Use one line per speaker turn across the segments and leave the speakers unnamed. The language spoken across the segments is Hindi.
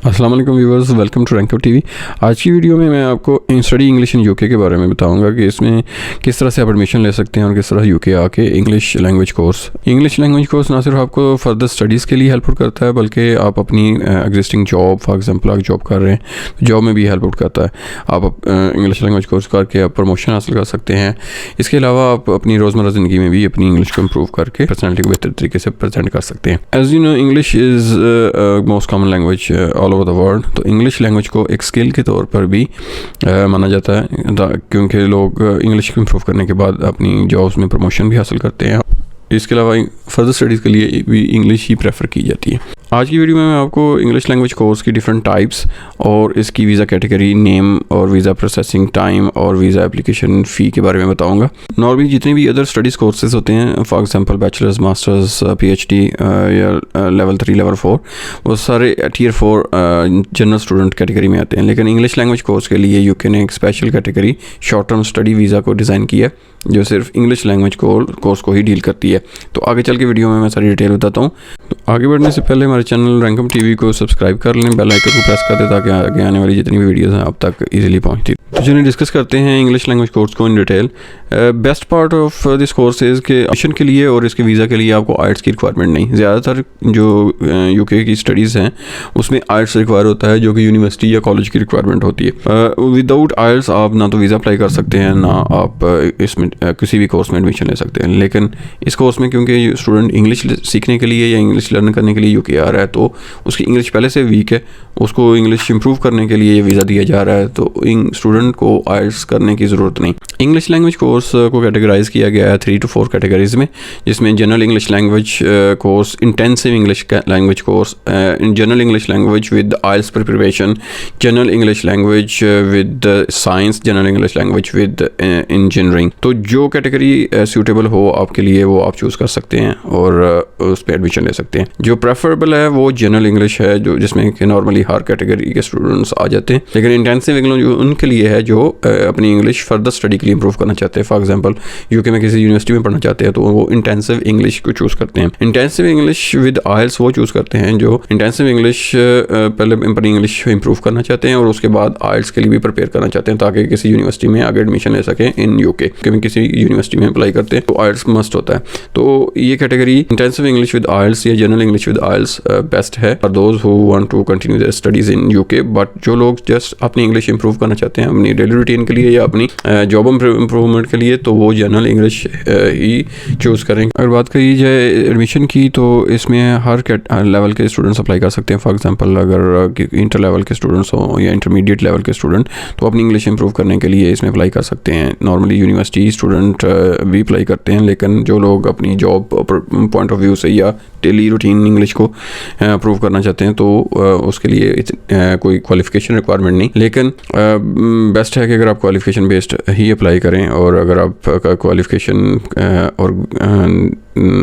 अस्सलाम वालेकुम viewers, welcome to RankUp TV. आज की वीडियो में मैं आपको स्टडी इंग्लिश इन यूके के बारे में बताऊंगा कि इसमें किस तरह से आप एडमिशन ले सकते हैं और किस तरह यूके आके इंग्लिश लैंग्वेज कोर्स ना सिर्फ आपको फर्दर स्टडीज़ के लिए हेल्प करता है बल्कि आप अपनी एग्जिस्टिंग जॉब, फॉर एग्जांपल आप जॉब कर रहे हैं तो जॉब में भी हेल्प करता है। आप इंग्लिश लैंग्वेज कोर्स करके आप प्रमोशन हासिल कर सकते हैं। इसके अलावा आप अपनी रोज़मर्रा ज़िंदगी में भी अपनी इंग्लिश को इम्प्रूव करके पर्सनैलिटी को बेहतर तरीके से प्रेजेंट कर सकते हैं। As you know, English is most common language all over the world. तो इंग्लिश लैंग्वेज को एक स्किल के तौर पर भी माना जाता है क्योंकि लोग इंग्लिश को इम्प्रूव करने के बाद अपनी जॉब्स में प्रमोशन भी हासिल करते हैं। इसके अलावा फर्दर स्टडीज़ के लिए भी इंग्लिश ही प्रेफर की जाती है। आज की वीडियो में मैं आपको इंग्लिश लैंग्वेज कोर्स की डिफरेंट टाइप्स और इसकी वीज़ा कैटेगरी, नेम और वीज़ा प्रोसेसिंग टाइम और वीज़ा एप्लीकेशन फ़ी के बारे में बताऊंगा। नॉर्मली जितने भी अदर स्टडीज़ कोर्सेज होते हैं, for example bachelors, masters, PhD या लेवल 3, लेवल 4, वो सारे टियर 4 जनरल स्टूडेंट कैटेगरी में आते हैं। लेकिन इंग्लिश लैंग्वेज कोर्स के लिए यूके ने एक special category short term study visa को डिज़ाइन किया जो सिर्फ इंग्लिश लैंग्वेज कोर्स को ही डील करती है। तो आगे चल के वीडियो में मैं सारी डिटेल बताता हूँ। तो आगे बढ़ने से पहले हमारे चैनल रैंकअप टीवी को सब्सक्राइब कर लें, बेल आइकन को प्रेस कर दें ताकि आगे आने वाली जितनी भी वीडियोस हैं आप तक इजीली पहुँचती। तो चलिए डिस्कस करते हैं इंग्लिश लैंग्वेज कोर्स को in detail. Best part of this course is के एडमिशन के लिए और इसके वीज़ा के लिए आपको IELTS की रिक्वायरमेंट नहीं। ज़्यादातर जो यूके की स्टडीज़ हैं उसमें IELTS रिक्वायर होता है जो कि यूनिवर्सिटी या कॉलेज की रिक्वायरमेंट होती है। विदाउट IELTS आप ना तो वीज़ा अप्लाई कर सकते हैं, ना आप इसमें किसी भी कोर्स में एडमिशन ले सकते हैं। लेकिन इस कोर्स में क्योंकि स्टूडेंट इंग्लिश सीखने के लिए या इंग्लिश लर्न करने के लिए यूके आ रहा है तो उसकी इंग्लिश पहले से वीक है, उसको इंग्लिश इंप्रूव करने के लिए ये वीज़ा दिया जा रहा है, तो स्टूडेंट को IELTS करने की ज़रूरत नहीं। इंग्लिश लैंग्वेज कोर्स को कैटेगराइज किया गया है 3 to 4 कैटेगरीज में, जिसमें general English language course, intensive English language course, general English language with IELTS preparation, general English language with science, general English language with engineering. तो जो कैटेगरी सूटेबल हो आपके लिए वो आप चूज़ कर सकते हैं और उस पर एडमिशन ले सकते हैं। जो प्रेफरेबल है वो जनरल इंग्लिश है, जो जिसमें कि नॉर्मली हर कैटेगरी के स्टूडेंट्स आ जाते हैं। लेकिन इंटेंसिव इंग्लिश जो उनके लिए है जो अपनी इंग्लिश फर्दर स्टडी के लिए इंप्रूव करना चाहते हैं। फॉर एग्जांपल यूके में किसी यूनिवर्सिटी में पढ़ना चाहते हैं तो वो इंटेंसिव इंग्लिश को चूज़ करते हैं। इंटेंसिव इंग्लिश विद IELTS वो चूज़ करते हैं जो इंटेंसिव इंग्लिश पहले अपनी इंग्लिश इंप्रूव करना चाहते हैं और उसके बाद IELTS के लिए भी प्रिपेयर करना चाहते हैं ताकि किसी यूनिवर्सिटी में आगे एडमिशन ले सकें इन यूके। क्योंकि किसी यूनिवर्सिटी में अप्लाई करते हैं तो IELTS मस्ट होता है। तो ये category intensive English with IELTS या general English with IELTS best है for those who want to continue their studies in UK. But जो लोग जस्ट अपनी इंग्लिश इंप्रूव करना चाहते हैं अपनी डेली रूटीन के लिए या अपनी जॉब इम्प्रूवमेंट के लिए तो वो जनरल इंग्लिश ही चूज़ करें। अगर बात करी जाए एडमिशन की तो इसमें हर लेवल के स्टूडेंट्स अप्लाई कर सकते हैं। फॉर एग्जांपल अगर इंटर लेवल के स्टूडेंट्स हों या इंटरमीडिएट लेवल के स्टूडेंट तो अपनी इंग्लिश इंप्रूव करने के लिए इसमें अप्लाई कर सकते हैं। नॉर्मली यूनिवर्सिटी स्टूडेंट भी अप्लाई करते हैं, लेकिन जो लोग अपनी जॉब पॉइंट ऑफ व्यू से या डेली रूटीन इंग्लिश को अप्रूव करना चाहते हैं तो उसके लिए कोई क्वालिफिकेशन रिक्वायरमेंट नहीं। लेकिन बेस्ट है कि अगर आप क्वालिफिकेशन बेस्ड ही अप्लाई करें और अगर आप क्वालिफिकेशन और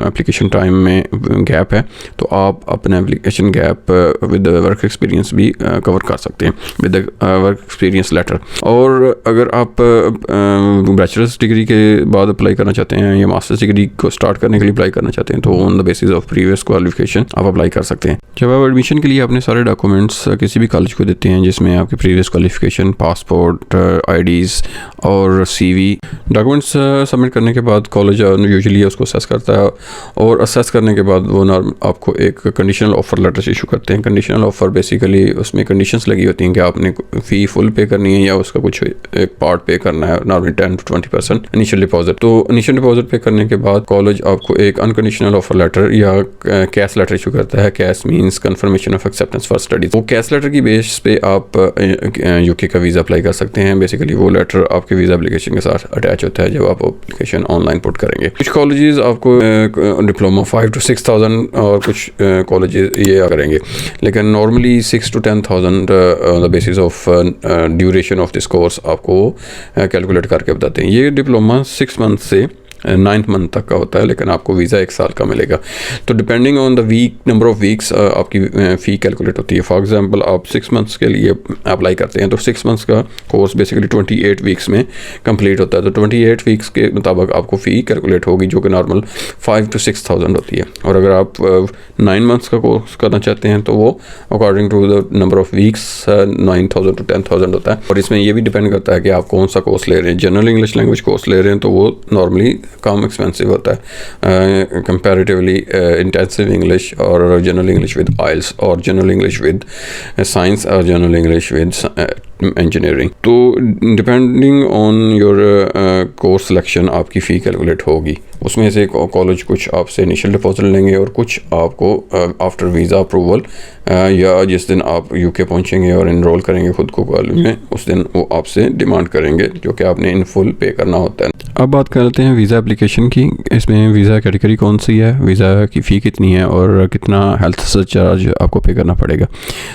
एप्लीकेशन टाइम में गैप है तो आप अपना application gap with work experience भी कवर कर सकते हैं विद वर्क एक्सपीरियंस लेटर। और अगर आप बैचलर्स डिग्री के बाद अप्लाई करना चाहते हैं या मास्टर्स डिग्री को स्टार्ट करने के लिए अप्लाई करना चाहते हैं तो on the basis of previous qualification आप अप्लाई कर सकते हैं। जब आप एडमिशन के लिए अपने सारे डॉक्यूमेंट्स किसी भी कॉलेज को देते हैं जिसमें आपकी प्रीवियस क्वालिफिकेशन, पासपोर्ट, IDs और CV डॉक्यूमेंट्स सबमिट करने के बाद कॉलेज यूजुअली उसको असेस करता है और असेस करने के बाद वो आपको एक कंडीशनल ऑफर लेटर इशू करते हैं। कंडीशनल ऑफर बेसिकली उसमें कंडीशंस लगी होती हैं कि आपने फ़ी फुल पे करनी है या उसका कुछ एक पार्ट पे करना है, नॉर्मली 10 to 20% इनिशियल डिपॉजिट। तो इनिशियल डिपॉजिट पे करने के बाद कॉलेज आपको एक अनकंडीशनल ऑफर लेटर या कैश लेटर इशू करता है। Cash means confirmation of acceptance for studies. वो कैश लेटर की बेस पे आप यूके का वीज़ा अप्लाई कर सकते हैं। बेसिकली वो लेटर आपके वीज़ा एप्लीकेशन के साथ अटैच होता है जब आप एप्लीकेशन ऑनलाइन पुट करेंगे। कुछ कॉलेजेस आपको डिप्लोमा 5 to 6,000 और कुछ कॉलेजेस ये करेंगे, लेकिन normally 6 to 10,000 on the basis of duration of this course आपको कैलकुलेट करके बताते हैं। ये डिप्लोमा 6 मंथ से 9th मंथ तक का होता है, लेकिन आपको वीज़ा 1 साल का मिलेगा। तो depending on the week number of weeks आपकी फ़ी कैलकुलेट होती है। फॉर एग्जांपल आप 6 मंथ्स के लिए अप्लाई करते हैं तो 6 मंथ्स का कोर्स बेसिकली 28 वीक्स में कंप्लीट होता है। तो 28 वीक्स के मुताबिक आपको फ़ी कैलकुलेट होगी, जो कि नॉर्मल 5 to 6,000 होती है। और अगर आप 9 मंथ्स का कोर्स करना चाहते हैं तो वो according to the number of weeks 9,000 to 10,000 होता है। और इसमें ये भी डिपेंड करता है कि आप कौन सा कोर्स ले रहे हैं। जनरल इंग्लिश लैंग्वेज कोर्स ले रहे हैं तो वो नॉर्मली कम एक्सपेंसिव होता है कंपैरेटिवली इंटेंसिव इंग्लिश और जनरल इंग्लिश विद IELTS और जनरल इंग्लिश विद साइंस और जनरल इंग्लिश विद इंजीनियरिंग। तो depending on your course selection आपकी फ़ी कैलकुलेट होगी। उसमें से कॉलेज कुछ आपसे इनिशियल डिपॉजिट लेंगे और कुछ आपको आफ्टर वीज़ा अप्रूवल या जिस दिन आप UK पहुंचेंगे और इनरोल करेंगे खुद को कॉलेज में, उस दिन वो आपसे डिमांड करेंगे, जो कि आपने इन फुल पे करना होता है। अब बात कर लेते हैं वीज़ा एप्लीकेशन की। इसमें वीज़ा कैटेगरी कौन सी है, वीज़ा की फ़ी कितनी है और कितना हेल्थ चार्ज आपको पे करना पड़ेगा।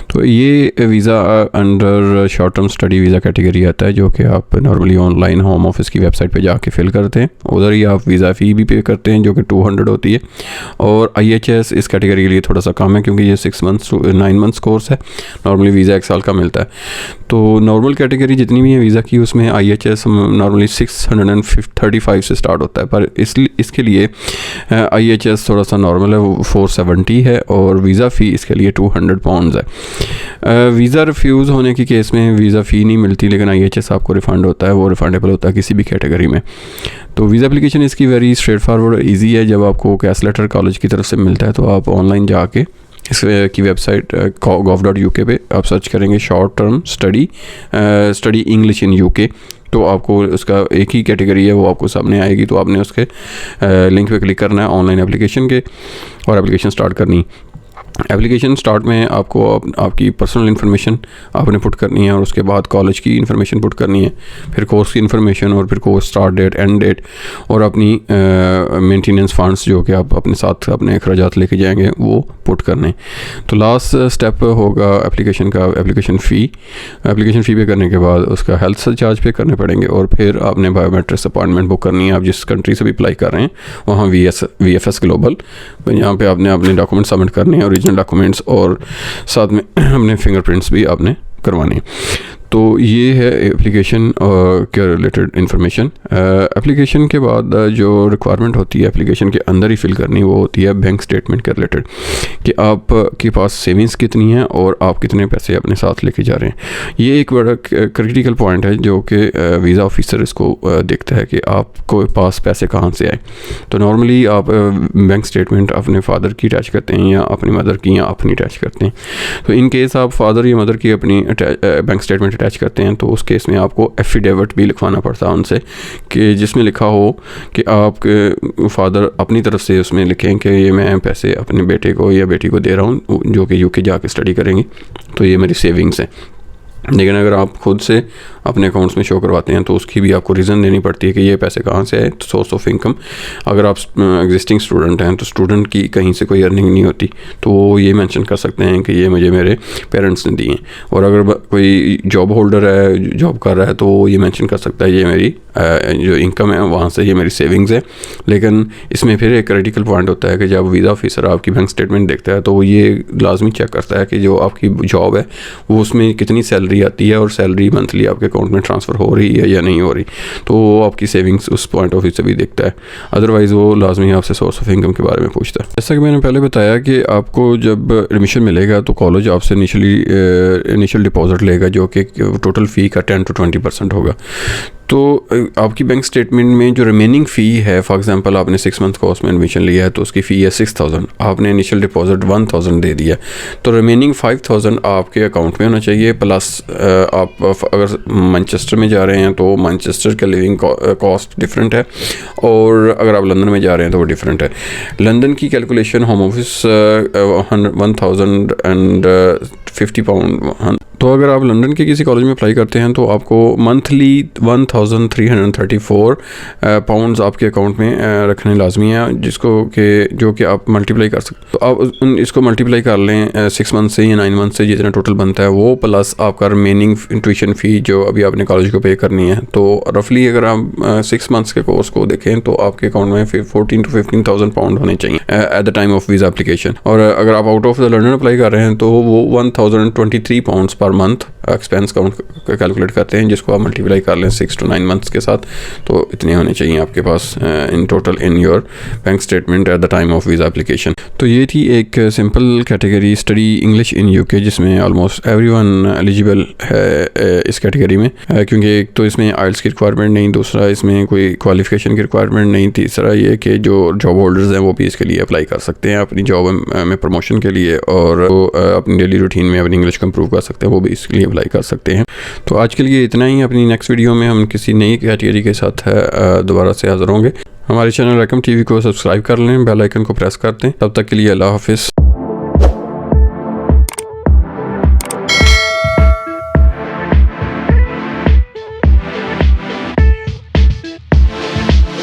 तो ये visa under short term study visa category आता है, जो कि आप नॉर्मली ऑनलाइन होम ऑफिस की वेबसाइट पे जाके फिल करते हैं। उधर ही आप वीज़ा फ़ी भी पे करते हैं, जो कि 200 होती है। और IHS इस कैटेगरी के लिए थोड़ा सा कम है, क्योंकि ये 6 मंथ्स to 9 मंथ्स कोर्स है। नॉर्मली वीज़ा 1 साल का मिलता है। तो नॉर्मल कैटेगरी जितनी भी है वीज़ा की, उसमें IHS नॉर्मली 635 से स्टार्ट होता है, पर इसके लिए IHS थोड़ा सा नॉर्मल है, वो 470 है और वीज़ा फ़ी इसके लिए 200 पाउंड्स है। वीज़ा रिफ्यूज़ होने की केस में वीज़ा फ़ी नहीं मिलती, लेकिन IHS आपको रिफ़ंड होता है, वो रिफ़ंडेबल होता है किसी भी कैटेगरी में। तो वीज़ा एप्लीकेशन इसकी वेरी स्ट्रेट फॉरवर्ड ईजी है। जब आपको कैश लेटर कॉलेज की तरफ से मिलता है तो आप ऑनलाइन जाके इसकी वेबसाइट gov.uk पे आप सर्च करेंगे शॉर्ट टर्म स्टडी इंग्लिश इन UK, तो आपको उसका एक ही कैटेगरी है वो आपको सामने आएगी। तो आपने उसके लिंक पे क्लिक करना है ऑनलाइन एप्लीकेशन के और एप्लीकेशन स्टार्ट करनी। एप्लीकेशन स्टार्ट में आपको आपकी पर्सनल इन्फॉर्मेशन आपने पुट करनी है और उसके बाद कॉलेज की इन्फॉर्मेशन पुट करनी है, फिर कोर्स की इन्फॉर्मेशन और फिर course start date, end date और अपनी मेंटेनेंस फंड्स जो कि आप अपने साथ अपने अखराजात लेके जाएंगे वो पुट करने। तो लास्ट स्टेप होगा एप्लीकेशन का एप्लीकेशन फ़ी पे करने के बाद उसका हेल्थ चार्ज पे करने पड़ेंगे और फिर आपने बायोमेट्रिक्स अपॉइंटमेंट बुक करनी है। आप जिस कंट्री से भी अप्लाई कर रहे हैं वहाँ VFS ग्लोबल, यहाँ पे आपने अपने डॉक्यूमेंट सबमिट करने हैं, ओरिजिनल डॉक्यूमेंट्स और साथ में अपने फिंगरप्रिंट्स भी आपने करवाने। तो ये है एप्लीकेशन के रिलेटेड इन्फॉर्मेशन। एप्लीकेशन के बाद जो रिक्वायरमेंट होती है एप्लीकेशन के अंदर ही फिल करनी, वो होती है बैंक स्टेटमेंट के रिलेटेड, कि आपके पास सेविंग्स कितनी है और आप कितने पैसे अपने साथ लेके जा रहे हैं। ये एक बड़ा क्रिटिकल पॉइंट है जो कि वीज़ा ऑफिसर इसको देखता है कि आपको पास पैसे कहाँ से आए। तो नॉर्मली आप बैंक स्टेटमेंट अपने फादर की अटैच करते हैं या अपनी मदर की या अपनी अटैच करते हैं। तो इन केस आप फादर या मदर की अपनी बैंक स्टेटमेंट अटैच करते हैं तो उस केस में आपको एफिडेविट भी लिखवाना पड़ता है उनसे, कि जिसमें लिखा हो कि आपके फादर अपनी तरफ से उसमें लिखें कि ये मैं पैसे अपने बेटे को या बेटी को दे रहा हूँ जो कि UK जाके स्टडी करेंगे, तो ये मेरी सेविंग्स हैं। लेकिन अगर आप खुद से अपने अकाउंट्स में शो करवाते हैं तो उसकी भी आपको रीज़न देनी पड़ती है कि ये पैसे कहाँ से आए, सोर्स ऑफ इनकम। अगर आप एग्जिस्टिंग स्टूडेंट हैं तो स्टूडेंट की कहीं से कोई अर्निंग नहीं होती, तो वो ये मेंशन कर सकते हैं कि ये मुझे मेरे पेरेंट्स ने दिए। और अगर कोई जॉब होल्डर है, जॉब कर रहा है, तो वो ये मेंशन कर सकता है ये मेरी जो इनकम है वहाँ से ये मेरी सेविंग्स है। लेकिन इसमें फिर एक क्रिटिकल पॉइंट होता है कि जब वीज़ा ऑफिसर आपकी बैंक स्टेटमेंट देखता है तो वो ये लाजमी चेक करता है कि जो आपकी जॉब है वो उसमें कितनी सैलरी आती है और सैलरी मंथली आपके अकाउंट में ट्रांसफ़र हो रही है या नहीं हो रही, तो वो आपकी सेविंग्स उस पॉइंट ऑफ व्यू से भी देखता है। अदरवाइज़ वो लाजमी आपसे सोर्स ऑफ इनकम के बारे में पूछता है। जैसा कि मैंने पहले बताया कि आपको जब एडमिशन मिलेगा तो कॉलेज आपसे इनिशियल डिपॉजिट लेगा जो कि टोटल फ़ी का 10 to 20% होगा। तो आपकी बैंक स्टेटमेंट में जो रिमेनिंग फ़ी है, फॉर एग्जांपल आपने 6 मंथ कोर्स में एडमिशन लिया है तो उसकी फ़ी है 6,000, आपने इनिशियल डिपॉजिट 1,000 दे दिया, तो रिमेनिंग 5,000 आपके अकाउंट में होना चाहिए। प्लस आप अगर मैनचेस्टर में जा रहे हैं तो मैनचेस्टर का लिविंग कॉस्ट डिफरेंट है, और अगर आप लंदन में जा रहे हैं तो वो डिफरेंट है। लंदन की कैलकुलेशन होम ऑफिस 1,050 पाउंड, तो तो अगर आप लंदन के किसी कॉलेज में अप्लाई करते हैं तो आपको मंथली 1334 पाउंड्स आपके अकाउंट में रखने लाजमी है, जो कि आप मल्टीप्लाई कर सकते। तो आप इसको मल्टीप्लाई कर लें 6 मंथ से या 9 मंथ से, जितना टोटल बनता है वो, प्लस आपका रिमेनिंग ट्यूशन फ़ी जो अभी आपने कॉलेज को पे करनी है। तो रफली अगर आप 6 मंथ्स के कोर्स को देखें तो आपके अकाउंट में फिर 14 to 15,000 पाउंड होने चाहिए eight the time of visa application. और अगर आप out of the London apply कर रहे हैं तो वो 1023 pounds per month expense count calculate करते हैं, जिसको आप मल्टीप्लाई कर लें 6 to 9 मंथ्स के साथ। तो इतने होने चाहिए आपके पास in total in your bank statement at the time of visa application. तो ये थी एक simple category study English in UK, जिसमें ऑलमोस्ट एवरीवन एलिजिबल है इस कैटेगरी में, क्योंकि एक तो इसमें आइल्स की रिक्वायरमेंट नहीं, दूसरा इसमें कोई क्वालिफिकेशन की रिक्वायरमेंट नहीं, तीसरा ये कि जो जॉब होल्डर्स हैं वो भी इसके लिए अप्लाई कर सकते हैं अपनी जॉब में प्रमोशन के लिए, और वो अपनी डेली रूटीन में अपनी इंग्लिश को इम्प्रूव कर सकते हैं, वो भी इसके लिए अप्लाई कर सकते हैं। तो आज के लिए इतना ही। अपनी नेक्स्ट वीडियो में हम किसी नई कैटेगरी के साथ दोबारा से हाजिर होंगे। हमारे चैनल रैंकअप टीवी को सब्सक्राइब कर लें, बेल आइकन को प्रेस कर दें। तब तक के लिए अल्लाह हाफिज़।